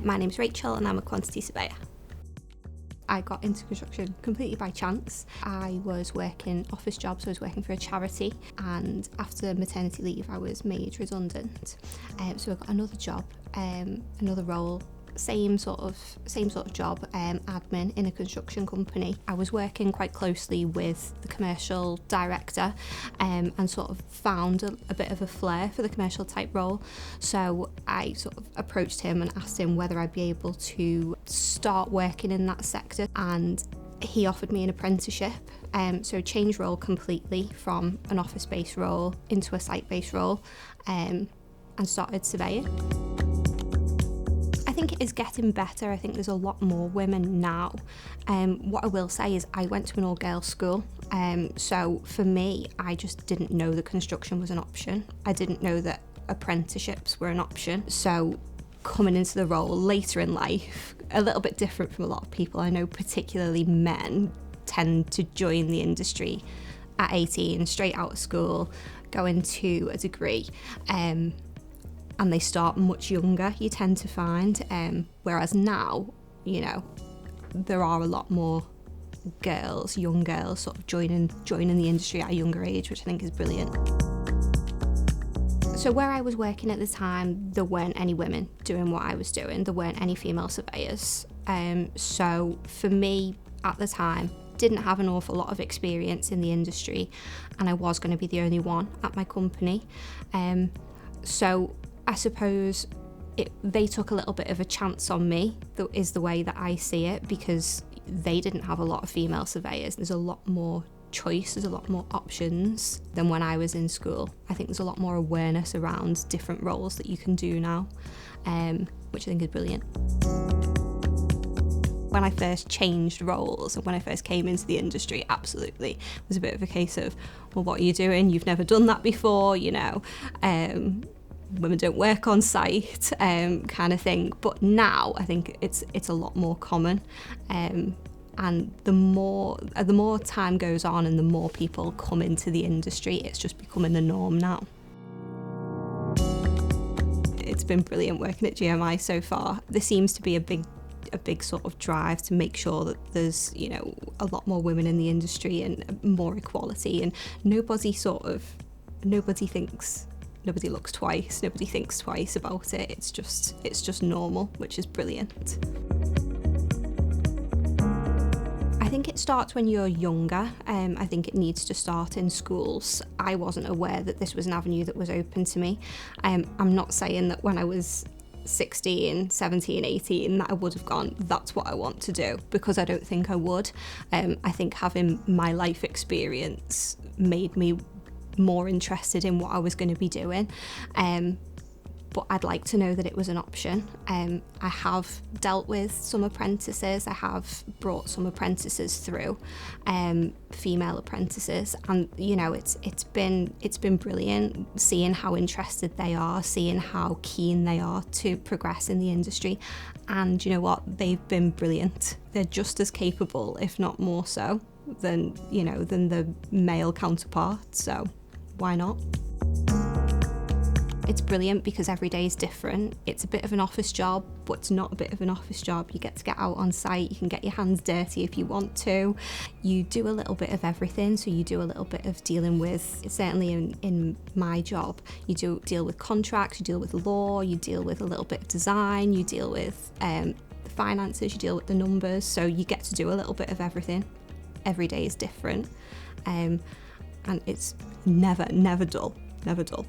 My name's Rachel and I'm a quantity surveyor. I got into construction completely by chance. I was working office jobs, I was working for a charity, and after maternity leave I was made redundant. So I got another job, another role, same sort of job, admin in a construction company. I was working quite closely with the commercial director and sort of found a bit of a flair for the commercial type role. So I sort of approached him and asked him whether I'd be able to start working in that sector, and he offered me an apprenticeship. So change role completely from an office-based role into a site-based role, and started surveying. I think it is getting better. I think there's a lot more women now. What I will say is I went to an all-girls school, so for me, I just didn't know that construction was an option. I didn't know that apprenticeships were an option. So coming into the role later in life, a little bit different from a lot of people. I know particularly men tend to join the industry at 18, straight out of school, go into a degree. And they start much younger, you tend to find, whereas now, you know, there are a lot more girls, young girls, sort of joining the industry at a younger age, which I think is brilliant. So where I was working at the time, there weren't any women doing what I was doing, there weren't any female surveyors. So for me, at the time, didn't have an awful lot of experience in the industry, and I was going to be the only one at my company. So I suppose they took a little bit of a chance on me, that is the way that I see it, because they didn't have a lot of female surveyors. There's a lot more choice, there's a lot more options than when I was in school. I think there's a lot more awareness around different roles that you can do now, which I think is brilliant. When I first changed roles and when I first came into the industry, absolutely, it was a bit of a case of, well, what are you doing? You've never done that before, you know. Women don't work on site, kind of thing. But now I think it's a lot more common, and the more time goes on and the more people come into the industry, it's just becoming the norm now. It's been brilliant working at GMI so far. There seems to be a big sort of drive to make sure that there's, you know, a lot more women in the industry and more equality, and nobody looks twice, nobody thinks twice about it. It's just normal, which is brilliant. I think it starts when you're younger. I think it needs to start in schools. I wasn't aware that this was an avenue that was open to me. I'm not saying that when I was 16, 17, 18 that I would have gone, that's what I want to do, because I don't think I would. I think having my life experience made me more interested in what I was going to be doing, but I'd like to know that it was an option. I have dealt with some apprentices, I have brought some apprentices through, female apprentices, and you know, it's been brilliant seeing how interested they are, seeing how keen they are to progress in the industry. And you know what, they've been brilliant. They're just as capable, if not more so, than the male counterpart, so why not? It's brilliant because every day is different. It's a bit of an office job, but it's not a bit of an office job. You get to get out on site, you can get your hands dirty if you want to. You do a little bit of everything, so you do a little bit of dealing with, certainly in my job, you do deal with contracts, you deal with law, you deal with a little bit of design, you deal with the finances, you deal with the numbers, so you get to do a little bit of everything. Every day is different, and it's never dull, never dull.